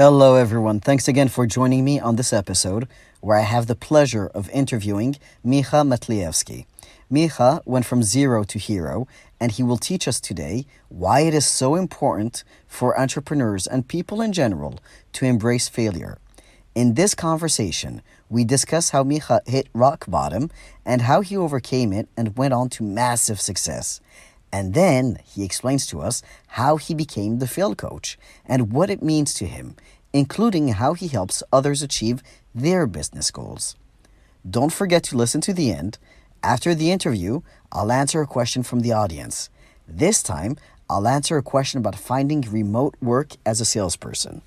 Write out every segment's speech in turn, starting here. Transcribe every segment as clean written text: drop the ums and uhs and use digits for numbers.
Hello, everyone. Thanks again for joining me on this episode where I have the pleasure of interviewing Miha Matlievski. Miha went from zero to hero, and he will teach us today why it is so important for entrepreneurs and people in general to embrace failure. In this conversation, we discuss how Miha hit rock bottom and how he overcame it and went on to massive success. And then he explains to us how he became the fail coach and what it means to him, including how he helps others achieve their business goals. Don't forget to listen to the end. After the interview, I'll answer a question from the audience. This time, I'll answer a question about finding remote work as a salesperson.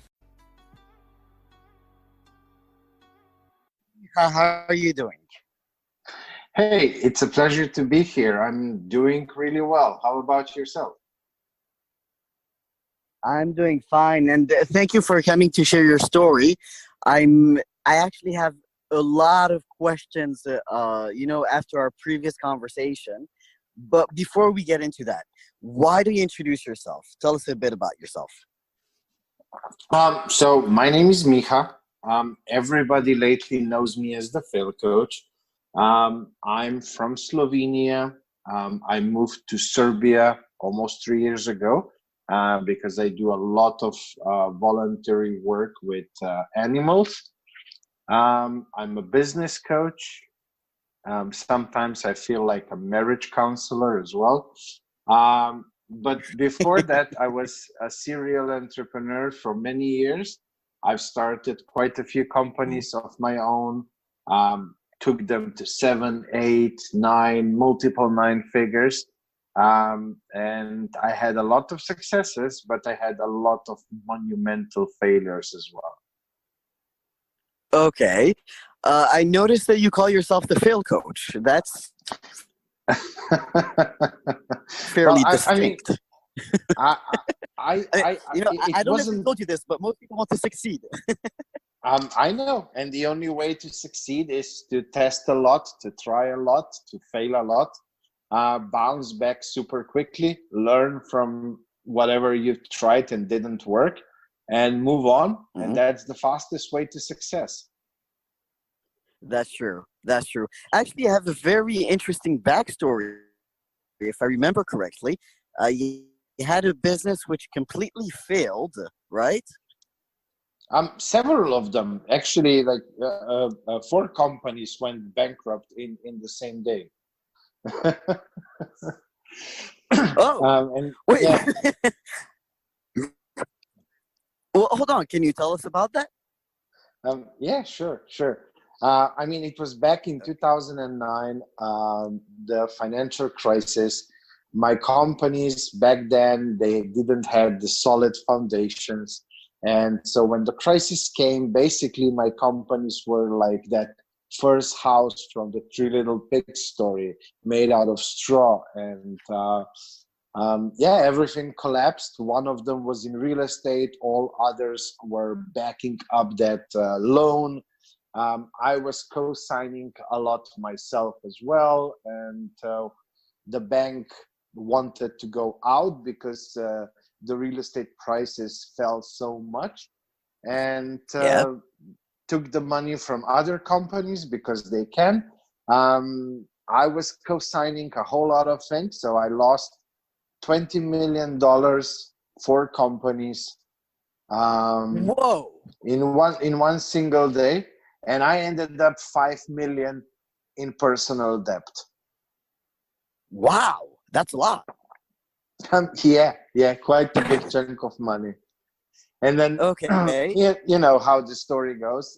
How are you doing? Hey, it's a pleasure to be here. I'm doing really well. How about yourself? I'm doing fine, and thank you for coming to share your story. I actually have a lot of questions, after our previous conversation. But before we get into that, why do you introduce yourself? Tell us a bit about yourself. So my name is Miha. Everybody lately knows me as the Fail Coach. I'm from Slovenia. I moved to Serbia almost 3 years ago because I do a lot of voluntary work with animals. I'm a business coach. Sometimes I feel like a marriage counselor as well. But before that, I was a serial entrepreneur for many years. I've started quite a few companies of my own, took them to 7, 8, 9, multiple 9 figures. And I had a lot of successes, but I had a lot of monumental failures as well. Okay. I noticed that you call yourself the fail coach. That's Well, fairly I mean, distinct. I, I it don't know if I wasn't. told you this, but most people want to succeed. I know, and the only way to succeed is to test a lot, to try a lot, to fail a lot, bounce back super quickly, learn from whatever you've tried and didn't work, and move on. And Mhm. that's the fastest way to success. That's true. That's true. Actually, I have a very interesting backstory. If I remember correctly, you had a business which completely failed, right? Several of them actually, like 4 companies went bankrupt in the same day. Oh, And wait. yeah, Well, hold on. Can you tell us about that? yeah, sure. I mean, it was back in 2009, the financial crisis. My companies back then, they didn't have the solid foundations. And so when the crisis came, basically my companies were like that first house from the Three Little Pigs story, made out of straw. And yeah, everything collapsed. One of them was in real estate. All others were backing up that loan. I was co-signing a lot myself as well, and the bank wanted to go out because the real estate prices fell so much, and Yeah. took the money from other companies because they can. I was co-signing a whole lot of things, so I lost $20 million, 4 companies, um, Whoa. in one single day, and I ended up 5 million in personal debt. Wow. That's a lot. Yeah, quite a big chunk of money. And then Okay. yeah, you know how the story goes.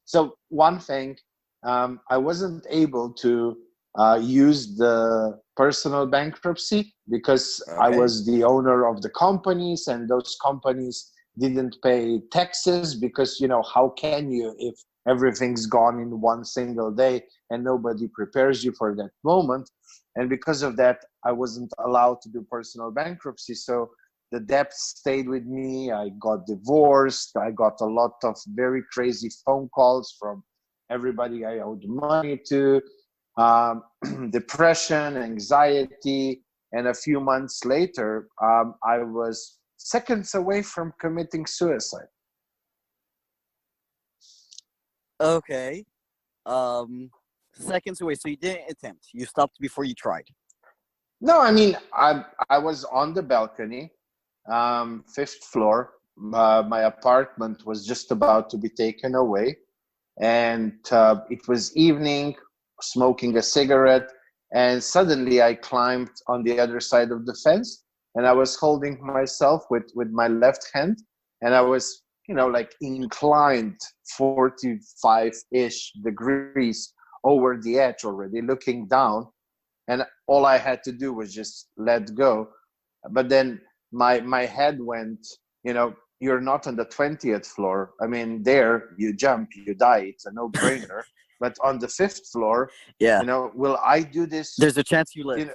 So one thing, I wasn't able to use the personal bankruptcy because I Okay. was the owner of the companies, and those companies didn't pay taxes because, how can you if everything's gone in one single day and nobody prepares you for that moment? And because of that, I wasn't allowed to do personal bankruptcy. So the debt stayed with me. I got divorced. I got a lot of very crazy phone calls from everybody I owed money to, um, depression, anxiety. And a few months later, I was seconds away from committing suicide. Okay. Seconds away. So you didn't attempt. You stopped before you tried. No, I mean, I was on the balcony, fifth floor. My apartment was just about to be taken away, and it was evening, smoking a cigarette, and suddenly I climbed on the other side of the fence, and I was holding myself with my left hand, and I was, like inclined 45-ish degrees over the edge already, looking down, and all I had to do was just let go. But then my head went, you're not on the 20th floor. I mean, there you jump, you die. It's a no-brainer. But on the fifth floor, Yeah. will I do this? There's a chance you live.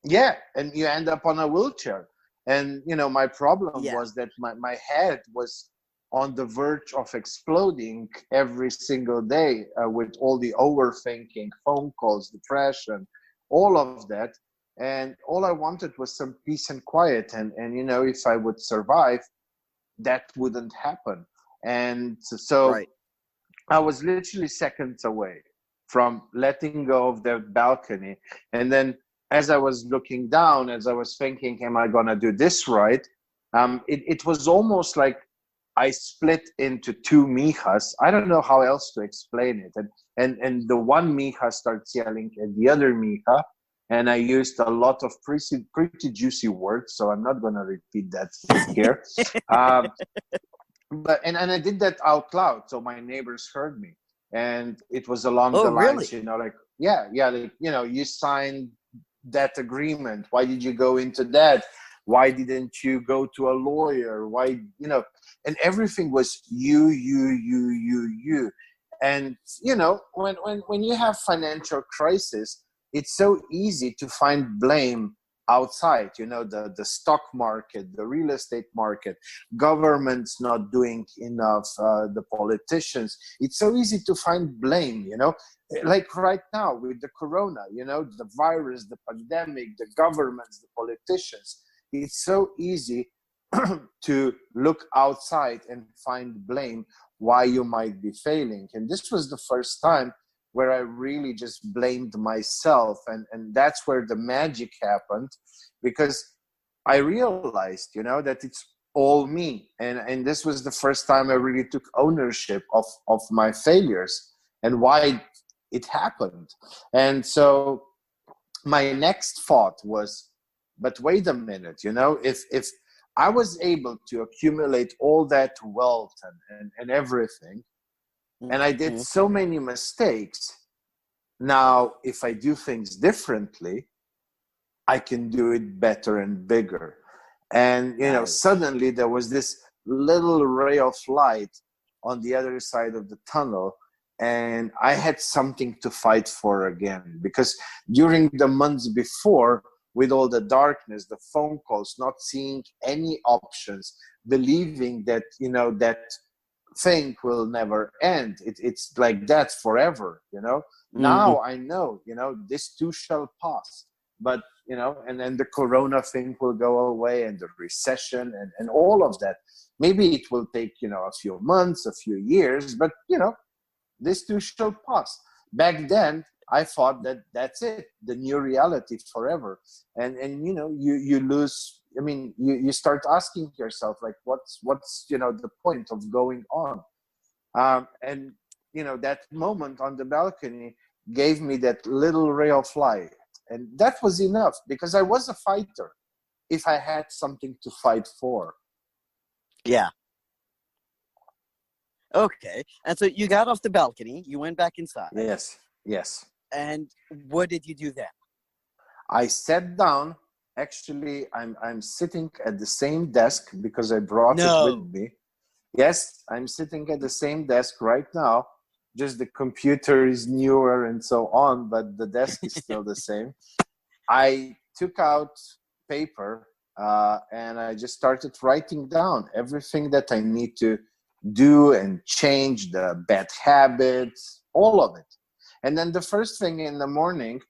Yeah, and you end up on a wheelchair. And my problem was that my head was on the verge of exploding every single day, with all the overthinking, phone calls, depression, all of that. And all I wanted was some peace and quiet. And if I would survive, that wouldn't happen. And so Right. I was literally seconds away from letting go of the balcony. And then as I was looking down, as I was thinking, am I going to do this right? It was almost like I split into two Mihas. I don't know how else to explain it. And the one Miha starts yelling at the other Miha. And I used a lot of pretty juicy words, so I'm not going to repeat that here. But I did that out loud, so my neighbors heard me, and it was along the lines, really? like, you signed that agreement. Why did you go into that? Why didn't you go to a lawyer? Why, and everything was you. And when you have financial crisis, it's so easy to find blame outside, the stock market, the real estate market, government's not doing enough, the politicians. It's so easy to find blame, like right now with the corona, the virus, the pandemic, the governments, the politicians. It's so easy to look outside and find blame why you might be failing. And this was the first time where I really just blamed myself. And that's where the magic happened, because I realized, that it's all me. And this was the first time I really took ownership of my failures and why it happened. And so my next thought was, but wait a minute, if I was able to accumulate all that wealth and everything, and I did so many mistakes. Now, if I do things differently, I can do it better and bigger. And, suddenly there was this little ray of light on the other side of the tunnel. And I had something to fight for again, because during the months before, with all the darkness, the phone calls, not seeing any options, believing that, that thing will never end. It's like that forever, Now I know, this too shall pass. But, and then the corona thing will go away, and the recession and all of that. Maybe it will take, a few months, a few years, but, this too shall pass. Back then, I thought that that's it, the new reality forever. And you lose, you start asking yourself, like, what's the point of going on? And that moment on the balcony gave me that little ray of light. And that was enough, because I was a fighter if I had something to fight for. Yeah. Okay. And so you got off the balcony, you went back inside. Yes. And what did you do then? I sat down. Actually, I'm sitting at the same desk because I brought it with me. Yes, I'm sitting at the same desk right now. Just the computer is newer and so on, but the desk is still the same. I took out paper and I just started writing down everything that I need to do and change, the bad habits, all of it. And then the first thing in the morning,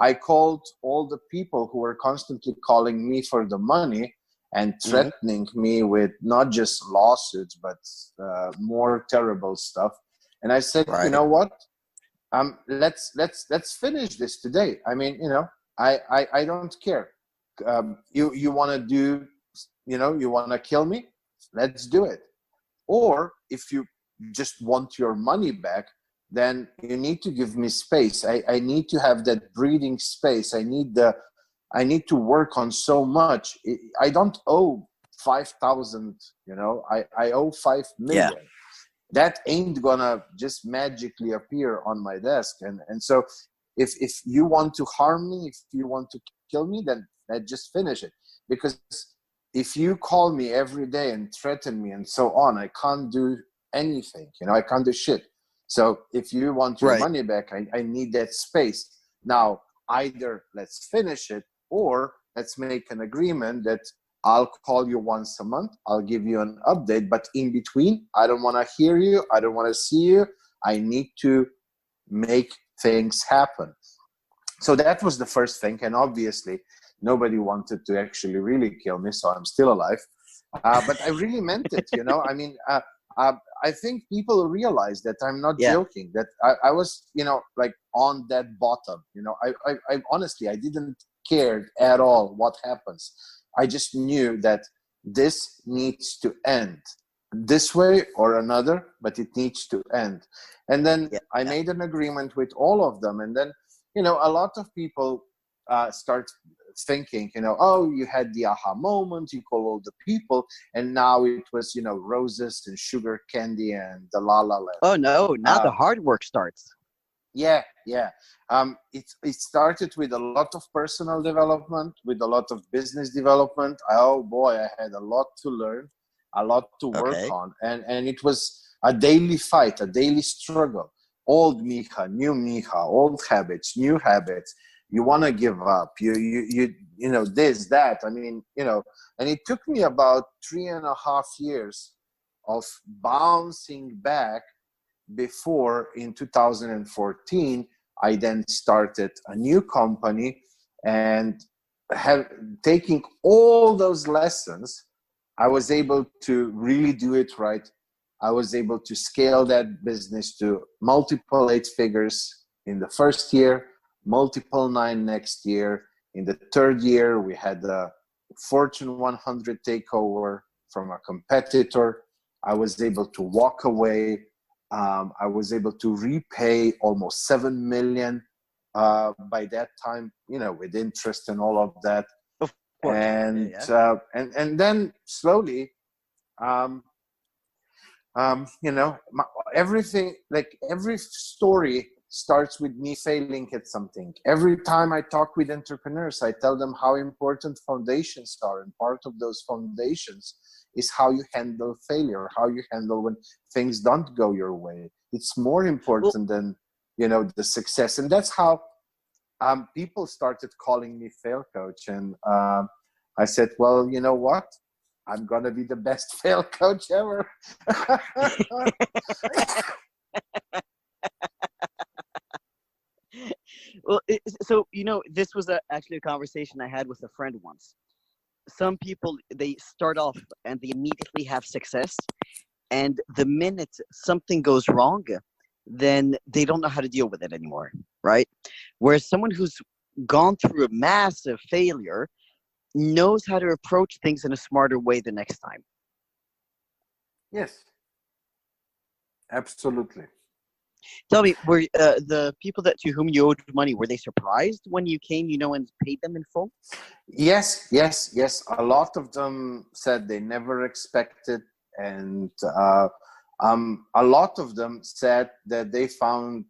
I called all the people who were constantly calling me for the money and threatening me with not just lawsuits, but more terrible stuff. And I said, you Right. know what? Let's finish this today. I mean, I don't care. You want to do, you want to kill me? Let's do it. Or if you just want your money back, then you need to give me space. I need to have that breathing space. I need to work on so much. I don't owe 5,000, I owe 5 million. Yeah. That ain't gonna just magically appear on my desk. And so if you want to harm me, if you want to kill me, then just finish it. Because if you call me every day and threaten me and so on, I can't do anything. I can't do shit. So if you want your Right. money back, I need that space. Now, either let's finish it, or let's make an agreement that I'll call you once a month. I'll give you an update. But in between, I don't want to hear you. I don't want to see you. I need to make things happen. So that was the first thing. And obviously, nobody wanted to actually really kill me. So I'm still alive. But I really meant it. I mean, I think people realize that I'm not Yeah. joking, that I was, like on that bottom. I honestly, I didn't care at all what happens. I just knew that this needs to end this way or another, but it needs to end. And then Yeah. I made an agreement with all of them. And then, a lot of people start thinking, oh, you had the aha moment, you call all the people, and now it was, roses and sugar candy and the la la land. Oh no, now Uh, the hard work starts. yeah, yeah. It started with a lot of personal development, with a lot of business development. Oh boy, I had a lot to learn, a lot to work Okay. on, and it was a daily fight, a daily struggle. Old Miha, new Miha, old habits, new habits. You want to give up. This, that. I mean, and it took me about 3.5 years of bouncing back before, in 2014, I then started a new company, and have taking all those lessons, I was able to really do it right. I was able to scale that business to multiple 8 figures in the first year, multiple 9 next year. In the third year, we had a Fortune 100 takeover from a competitor. I was able to walk away. I was able to repay almost 7 million by that time, with interest and all of that. Of course. Yeah, And yeah. and then slowly, um, everything, like every story starts with me failing at something. Every time I talk with entrepreneurs, I tell them how important foundations are, and part of those foundations is how you handle failure, how you handle when things don't go your way. It's more Well, important than the success. And that's how people started calling me fail coach. And I said, well, you know what, I'm gonna be the best fail coach ever. well, so this was actually a conversation I had with a friend once. Some people, they start off and they immediately have success, and the minute something goes wrong, then they don't know how to deal with it anymore, right? Whereas someone who's gone through a massive failure knows how to approach things in a smarter way the next time. Yes, absolutely. Tell me, were the people to whom you owed money, were they surprised when you came, and paid them in full? Yes, yes, yes. A lot of them said they never expected, and a lot of them said that they found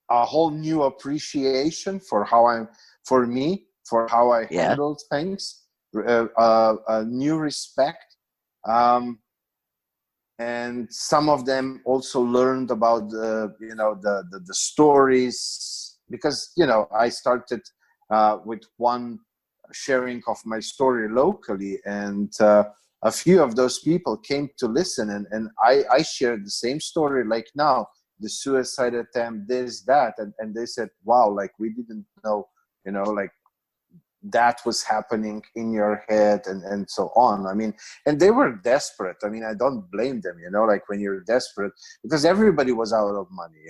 a whole new appreciation for how I Yeah. handled things, a new respect. And some of them also learned about the stories, because I started with one sharing of my story locally, and a few of those people came to listen, and I shared the same story, like now, the suicide attempt, this, that, and they said, wow, like we didn't know, like that was happening in your head and so on. I mean, and they were desperate. I mean, I don't blame them, like when you're desperate, because everybody was out of money,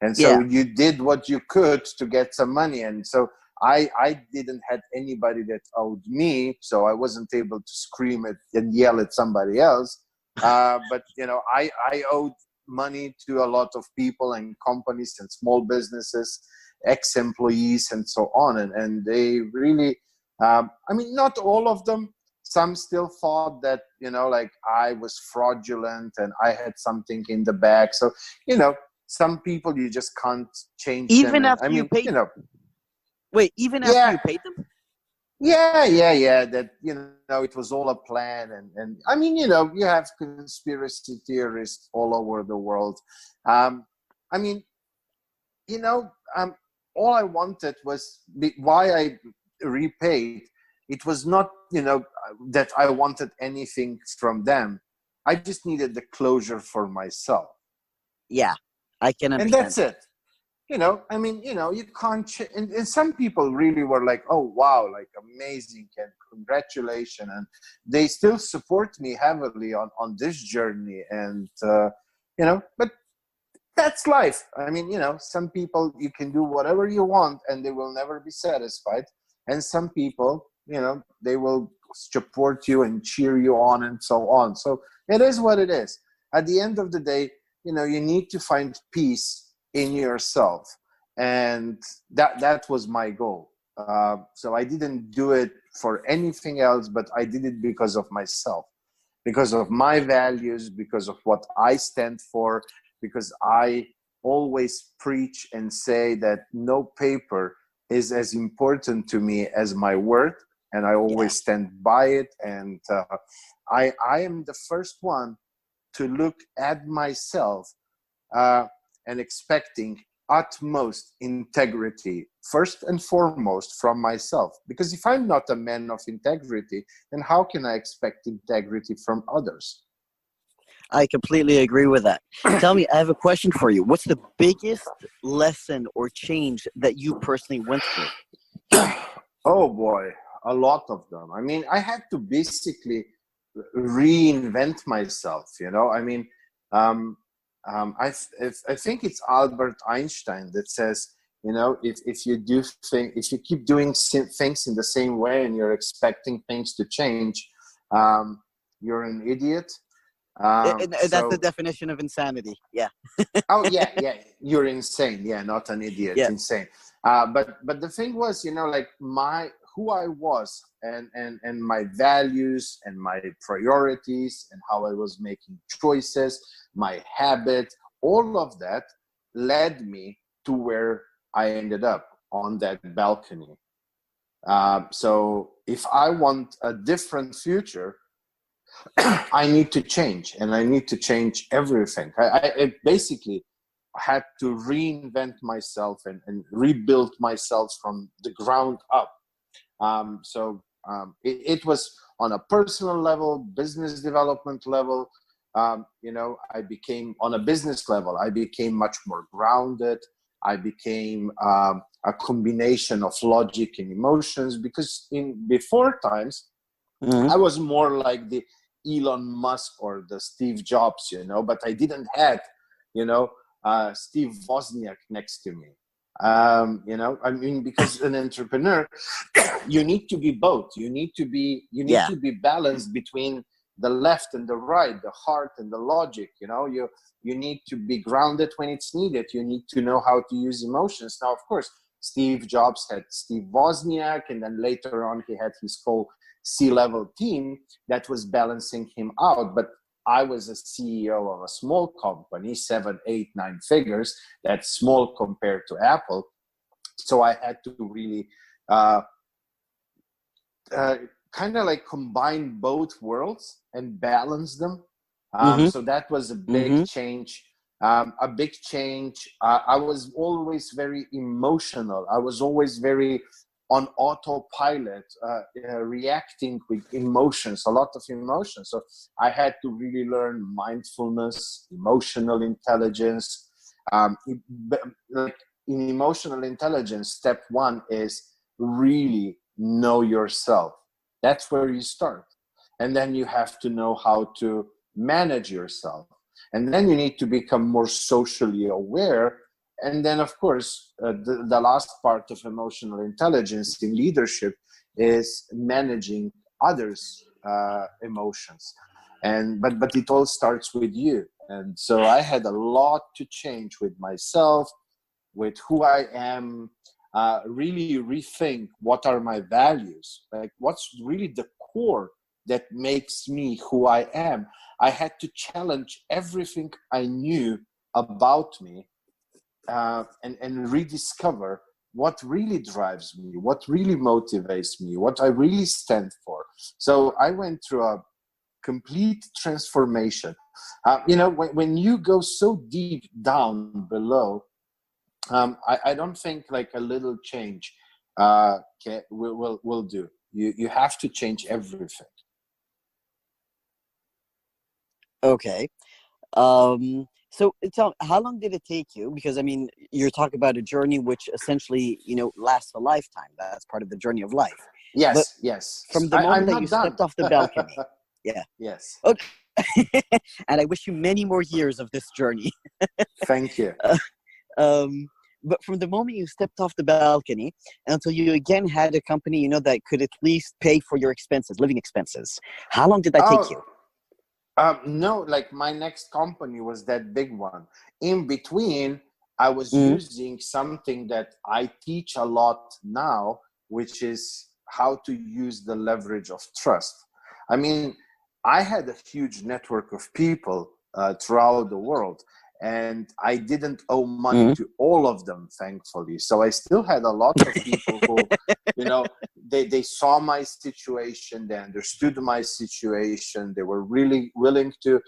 and so Yeah. you did what you could to get some money. And so I didn't have anybody that owed me, so I wasn't able to scream and yell at somebody else. But I owed money to a lot of people and companies and small businesses, ex-employees and so on, and they really, I mean, not all of them. Some still thought that like I was fraudulent and I had something in the bag. So some people you just can't change them. Even And after I you mean, paid them. Wait, even after yeah, you paid them? yeah, that it was all a plan. And I mean, you have conspiracy theorists all over the world. I mean, all I wanted was why I repaid. It was not that I wanted anything from them. I just needed the closure for myself. Yeah, I can And understand that's that. it. I mean, you can't and some people really were like, oh wow, like amazing and congratulations, and they still support me heavily on this journey. And but that's life. I mean, some people, you can do whatever you want and they will never be satisfied, and some people, they will support you and cheer you on and so on. So it is what it is. At the end of the day, you need to find peace in yourself, and that was my goal. So I didn't do it for anything else, but I did it because of myself, because of my values, because of what I stand for, because I always preach and say that no paper is as important to me as my word, and I Yeah. always stand by it. And I am the first one to look at myself and expecting utmost integrity first and foremost from myself, because if I'm not a man of integrity, then how can I expect integrity from others? I completely agree with that. Tell me, I have a question for you. What's the biggest lesson or change that you personally went through? Oh boy, a lot of them. I mean, I had to basically reinvent myself. I mean, um, I think it's Albert Einstein that says, if if you keep doing things in the same way and you're expecting things to change, you're an idiot. That's the So definition of insanity. Yeah. Oh yeah, you're insane. Yeah, not an idiot, Yeah. insane. But the thing was, like my who I was, and my values and my priorities and how I was making choices, my habit, all of that led me to where I ended up on that balcony. So if I want a different future, I need to change, and I need to change everything. I basically had to reinvent myself and rebuild myself from the ground up. It was on a personal level, business development level. I became, on a business level, I became much more grounded. I became a combination of logic and emotions, because in before times, Hmm. I was more like the Elon Musk or the Steve Jobs, but I didn't have, Steve Wozniak next to me. I mean, because an entrepreneur, you need to be both. You need to Yeah. be balanced between the left and the right, the heart and the logic. You need to be grounded when it's needed. You need to know how to use emotions. Now, of course, Steve Jobs had Steve Wozniak, and then later on he had his whole C-level team that was balancing him out. But I was a CEO of a small company, 7, 8, 9 figures. That's small compared to Apple. So I had to really uh, kind of like combine both worlds and balance them. Hmm. So that was a big Hmm. change. I was always very emotional. I was always very on autopilot, reacting with emotions, a lot of emotions. So I had to really learn mindfulness, emotional intelligence. Like in emotional intelligence, step one is really know yourself. That's where you start. And then you have to know how to manage yourself. And then you need to become more socially aware. And then, of course, the last part of emotional intelligence in leadership is managing others' emotions. But it all starts with you. And so I had a lot to change with myself, with who I am, really rethink what are my values, like what's really the core that makes me who I am. I had to challenge everything I knew about me, and rediscover what really drives me, what really motivates me, what I really stand for. So I went through a complete transformation. When you go so deep down below, I don't think like a little change will do. You have to change everything. Okay. So tell me, how long did it take you? Because I mean, you're talking about a journey which essentially, lasts a lifetime. That's part of the journey of life. But Yes. from the I'm moment that you not done. stepped off the balcony, yeah. Yes. Okay. And I wish you many more years of this journey. Thank you. But from the moment you stepped off the balcony until you again had a company, that could at least pay for your expenses, living expenses, how long did that take you? No, like my next company was that big one. In between, I was Mhm. using something that I teach a lot now, which is how to use the leverage of trust. I mean, I had a huge network of people throughout the world, and I didn't owe money Mhm. to all of them, thankfully. So I still had a lot of people who, they saw my situation, they understood my situation, they were really willing to,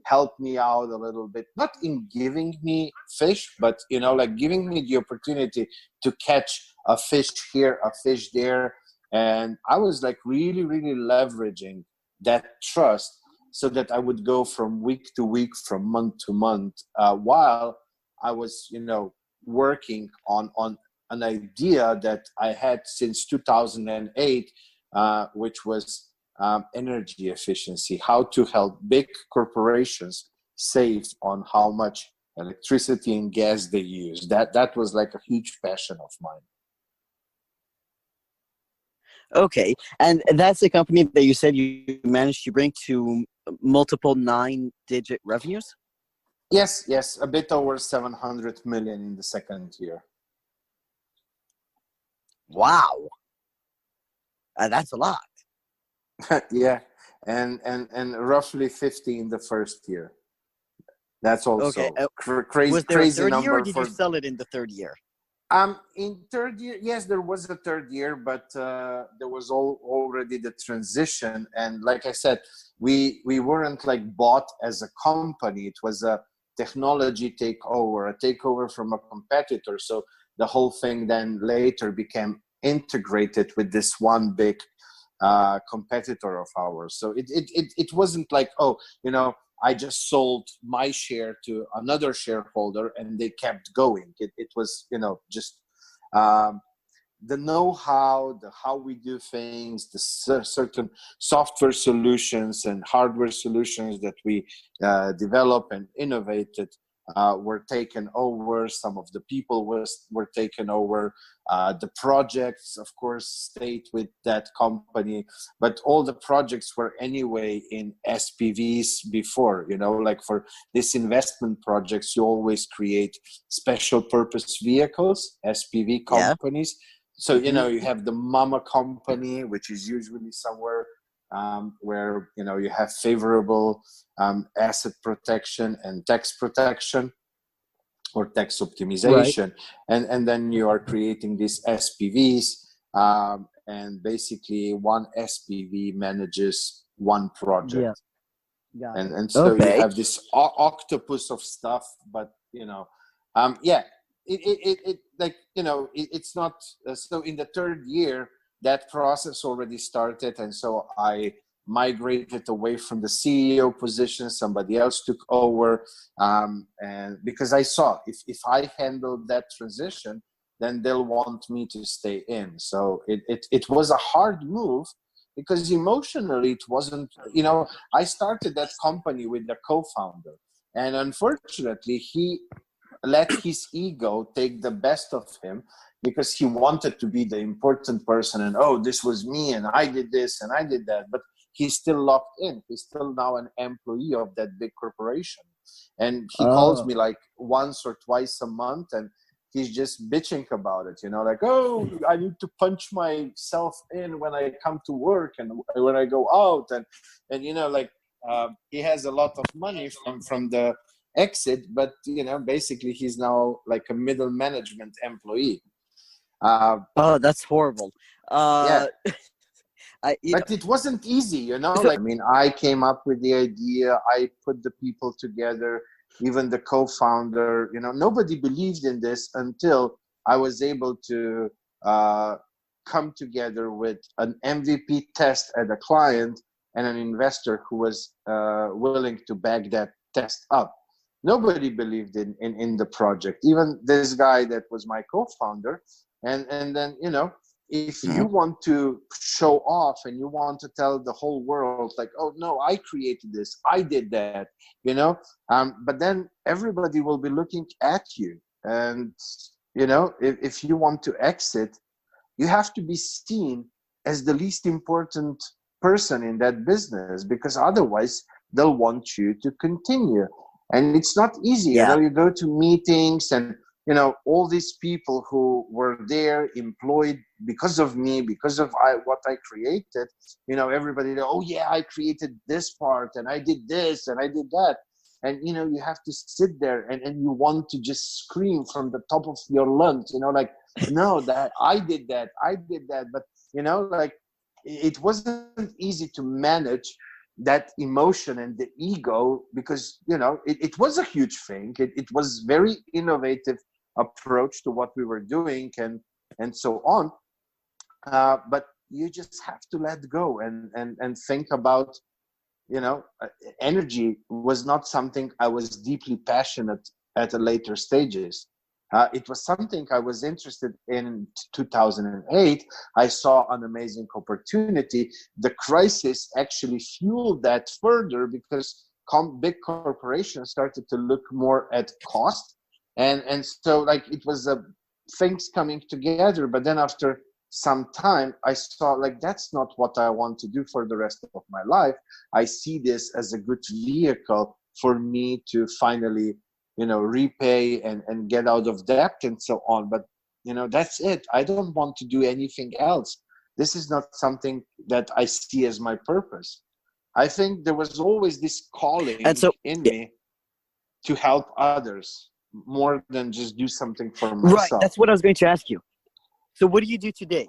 help me out a little bit, not in giving me fish, but, like giving me the opportunity to catch a fish here, a fish there. And I was like really, really leveraging that trust so that I would go from week to week, from month to month, while I was, working on an idea that I had since 2008, which was energy efficiency, how to help big corporations save on how much electricity and gas they use. That was like a huge passion of mine. Okay. And that's a company that you said you managed to bring to multiple 9-digit revenues? Yes, a bit over 700 million in the second year. Wow. That's a lot. Yeah, and roughly 50 in the first year. That's Okay. also crazy Was there a crazy third year or number did you for. sell it in the third year? In third year, yes, there was a third year, but there was already the transition. And like I said, we weren't like bought as a company. It was a technology takeover, a takeover from a competitor. So the whole thing then later became integrated with this one big competitor of ours. So it wasn't like, I just sold my share to another shareholder and they kept going. It was, just um, the know-how, the how we do things, the certain software solutions and hardware solutions that we develop and innovated were taken over. Some of the people were taken over. The projects, of course, stayed with that company, but all the projects were anyway in SPVs before, like for this investment projects, you always create special purpose vehicles, SPV companies. Yeah. So, you have the mama company, which is usually somewhere where, you have favorable asset protection and tax protection or tax optimization. Right. And then you are creating these SPVs, and basically one SPV manages one project. Yeah. And so you have this octopus of stuff, but, it like, it's not, so in the third year, that process already started. And so I migrated away from the CEO position, somebody else took over. And because I saw if I handled that transition, then they'll want me to stay in. So it was a hard move, because emotionally it wasn't, I started that company with the co-founder, and unfortunately he let his ego take the best of him, because he wanted to be the important person, and oh, this was me and I did this and I did that. But he's still locked in. He's still now an employee of that big corporation, and he calls me like once or twice a month, and he's just bitching about it, like, oh, I need to punch myself in when I come to work and when I go out, and he has a lot of money from the exit, but basically he's now like a middle management employee. Oh, that's horrible. Yeah. But it wasn't easy, I mean, I came up with the idea, I put the people together, even the co-founder, nobody believed in this until I was able to come together with an MVP test at a client and an investor who was willing to back that test up. Nobody believed in the project, even this guy that was my co-founder. And then, if you want to show off and you want to tell the whole world, like, oh no, I created this, I did that, but then everybody will be looking at you. And, if you want to exit, you have to be seen as the least important person in that business, because otherwise they'll want you to continue. And it's not easy. You go to meetings, and all these people who were there employed because of me, because of what I created, everybody, oh yeah, I created this part and I did this and I did that. And, you have to sit there and you want to just scream from the top of your lungs, like, no, that I did that. But, like, it wasn't easy to manage that emotion and the ego, because, it was a huge thing. It was very innovative approach to what we were doing and so on. But you just have to let go and think about, energy was not something I was deeply passionate at the later stages. It was something I was interested in 2008. I saw an amazing opportunity. The crisis actually fueled that further, because big corporations started to look more at cost. And so, like, it was things coming together. But then after some time, I saw, like, that's not what I want to do for the rest of my life. I see this as a good vehicle for me to finally, repay and get out of debt and so on. But, that's it. I don't want to do anything else. This is not something that I see as my purpose. I think there was always this calling in me to help others more than just do something for myself. Right. That's what I was going to ask you. So what do you do today?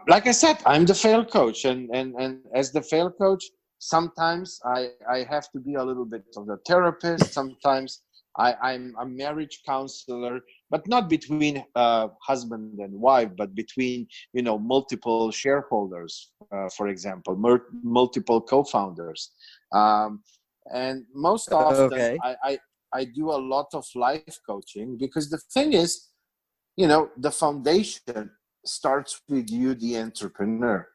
Like I said, I'm the fail coach, and as the fail coach, sometimes I have to be a little bit of a therapist. Sometimes I'm a marriage counselor, but not between husband and wife, but between, multiple shareholders, for example, multiple co-founders. And most often I do a lot of life coaching, because the thing is, the foundation starts with you, the entrepreneur.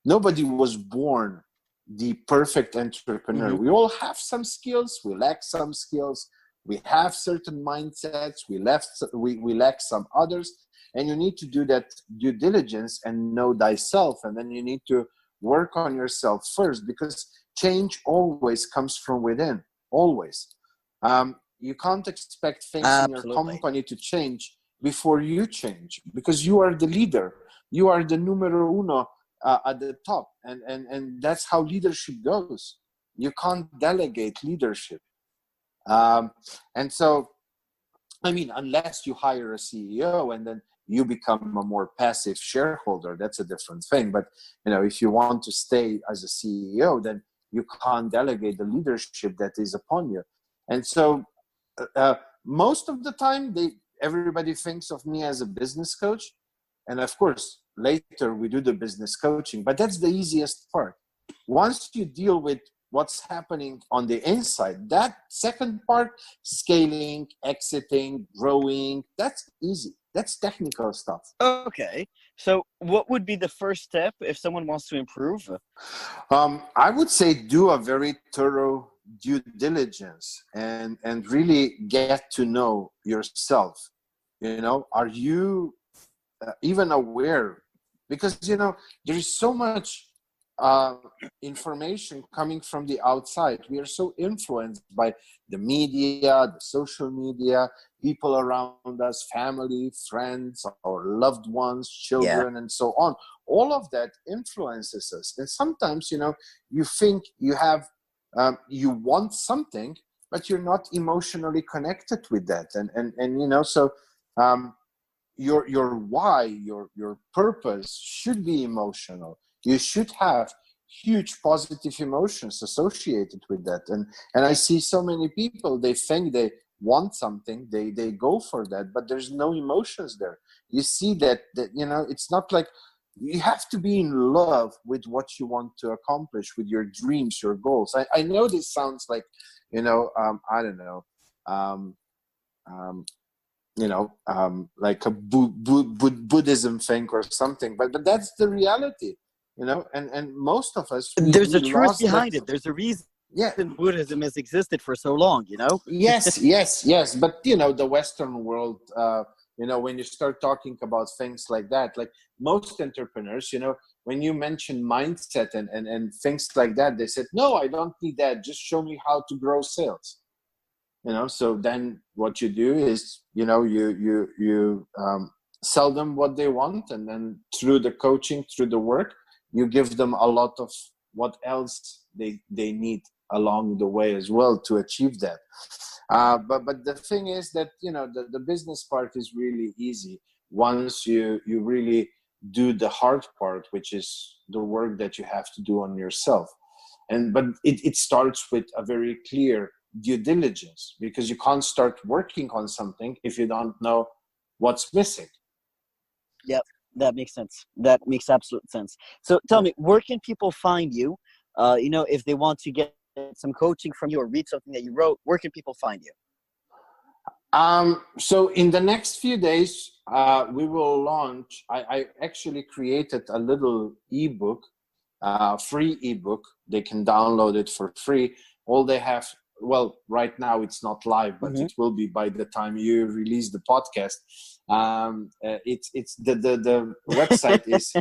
Nobody was born the perfect entrepreneur. We all have some skills. We lack some skills. We have certain mindsets. We lack some others. And you need to do that due diligence and know thyself. And then you need to work on yourself first, because change always comes from within. Always. You can't expect things in your company to change before you change, because you are the leader. You are the numero uno at the top. And that's how leadership goes. You can't delegate leadership. And so, I mean, unless you hire a CEO and then you become a more passive shareholder, that's a different thing. But, if you want to stay as a CEO, then you can't delegate the leadership that is upon you. And so most of the time, everybody thinks of me as a business coach. And of course, later we do the business coaching, but that's the easiest part. Once you deal with what's happening on the inside. That second part, scaling, exiting, growing, that's easy. That's technical stuff. Okay. So what would be the first step if someone wants to improve? I would say do a very thorough due diligence and really get to know yourself. Are you even aware? Because there is so much uh, information coming from the outside. We are so influenced by the media, the social media, people around us, family, friends, our loved ones, Yeah. children, and so on. All of that influences us. And sometimes, you think you have, you want something, but you're not emotionally connected with that. So your why, your purpose should be emotional. You should have huge positive emotions associated with that. And I see so many people, they think they want something, they go for that, but there's no emotions there. You see that it's not like you have to be in love with what you want to accomplish, with your dreams, your goals. I know this sounds like I don't know, like a Buddhism thing or something, but that's the reality, and most of us, There's we a truth lost that. behind it. There's a reason Yeah. Buddhism has existed for so long, Yes, but the Western world, when you start talking about things like that, like most entrepreneurs, when you mention mindset and things like that, they said, no, I don't need that, just show me how to grow sales. So then what you do is you sell them what they want, and then through the coaching, through the work, you give them a lot of what else they need along the way as well to achieve that. But the thing is that the business part is really easy once you really do the hard part, which is the work that you have to do on yourself. But it starts with a very clear due diligence, because you can't start working on something if you don't know what's missing. Yep, that makes sense. That makes absolute sense. So tell me, where can people find you? If they want to get some coaching from you or read something that you wrote, where can people find you? So in the next few days, we will launch. I actually created a little ebook, free ebook. They can download it for free. All they have, well, right now it's not live, but it will be by the time you release the podcast. It's the website is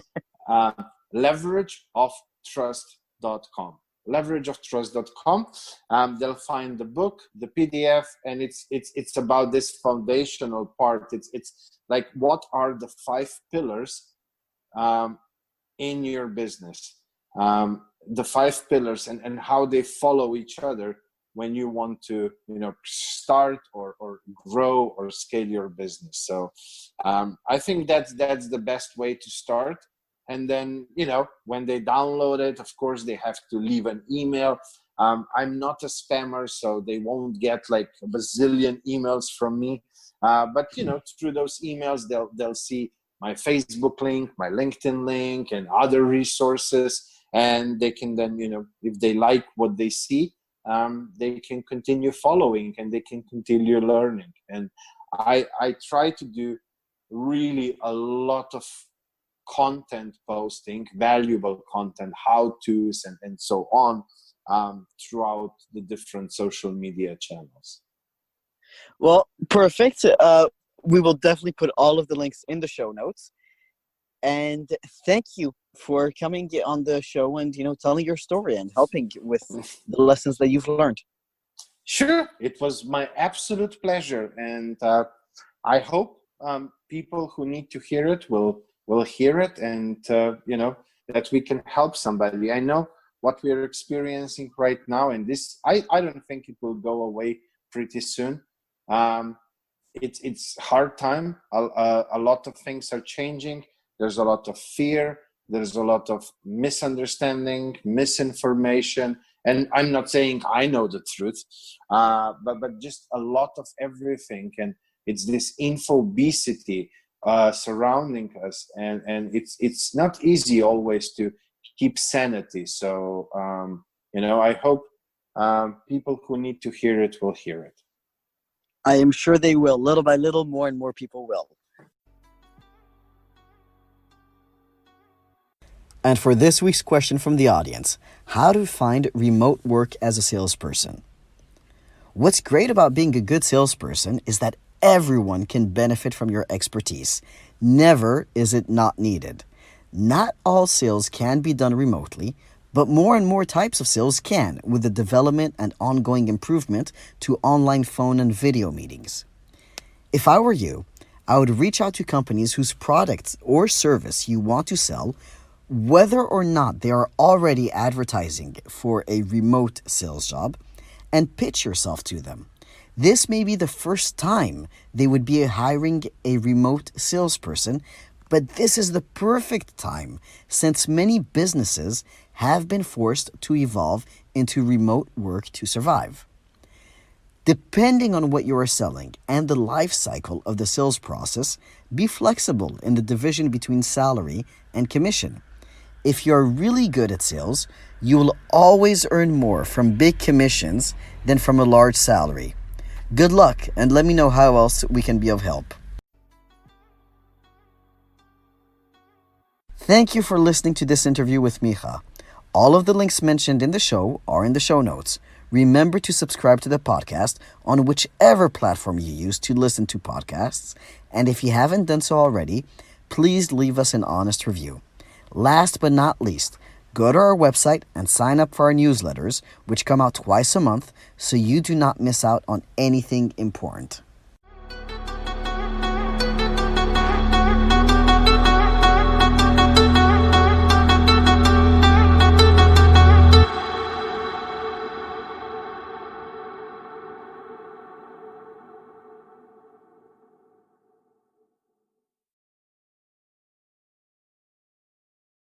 leverageoftrust.com. Leverageoftrust.com. They'll find the book, the PDF, and it's about this foundational part. It's like, what are the 5 pillars in your business? The 5 pillars and how they follow each other when you want to start or grow or scale your business. So I think that's the best way to start. And then when they download it, of course they have to leave an email. I'm not a spammer, so they won't get like a bazillion emails from me, but through those emails they'll see my Facebook link, my LinkedIn link, and other resources. And they can then, if they like what they see, they can continue following and they can continue learning. And I try to do really a lot of content posting, valuable content, how-tos, and so on, throughout the different social media channels. Well, perfect. We will definitely put all of the links in the show notes. And thank you for coming on the show and telling your story and helping with the lessons that you've learned. Sure, it was my absolute pleasure, and I hope people who need to hear it will hear it, and that we can help somebody. I know what we're experiencing right now, and this I don't think it will go away pretty soon. It's hard time. A lot of things are changing. There's a lot of fear. There's a lot of misunderstanding, misinformation. And I'm not saying I know the truth, but just a lot of everything. And it's this infobesity surrounding us. And it's not easy always to keep sanity. So, I hope people who need to hear it will hear it. I am sure they will. Little by little, more and more people will. And for this week's question from the audience, how to find remote work as a salesperson. What's great about being a good salesperson is that everyone can benefit from your expertise. Never is it not needed. Not all sales can be done remotely, but more and more types of sales can, with the development and ongoing improvement to online phone and video meetings. If I were you, I would reach out to companies whose products or service you want to sell, whether or not they are already advertising for a remote sales job, and pitch yourself to them. This may be the first time they would be hiring a remote salesperson, but this is the perfect time since many businesses have been forced to evolve into remote work to survive. Depending on what you are selling and the life cycle of the sales process, be flexible in the division between salary and commission. If you're really good at sales, you will always earn more from big commissions than from a large salary. Good luck, and let me know how else we can be of help. Thank you for listening to this interview with Miha. All of the links mentioned in the show are in the show notes. Remember to subscribe to the podcast on whichever platform you use to listen to podcasts. And if you haven't done so already, please leave us an honest review. Last but not least, go to our website and sign up for our newsletters, which come out twice a month, so you do not miss out on anything important.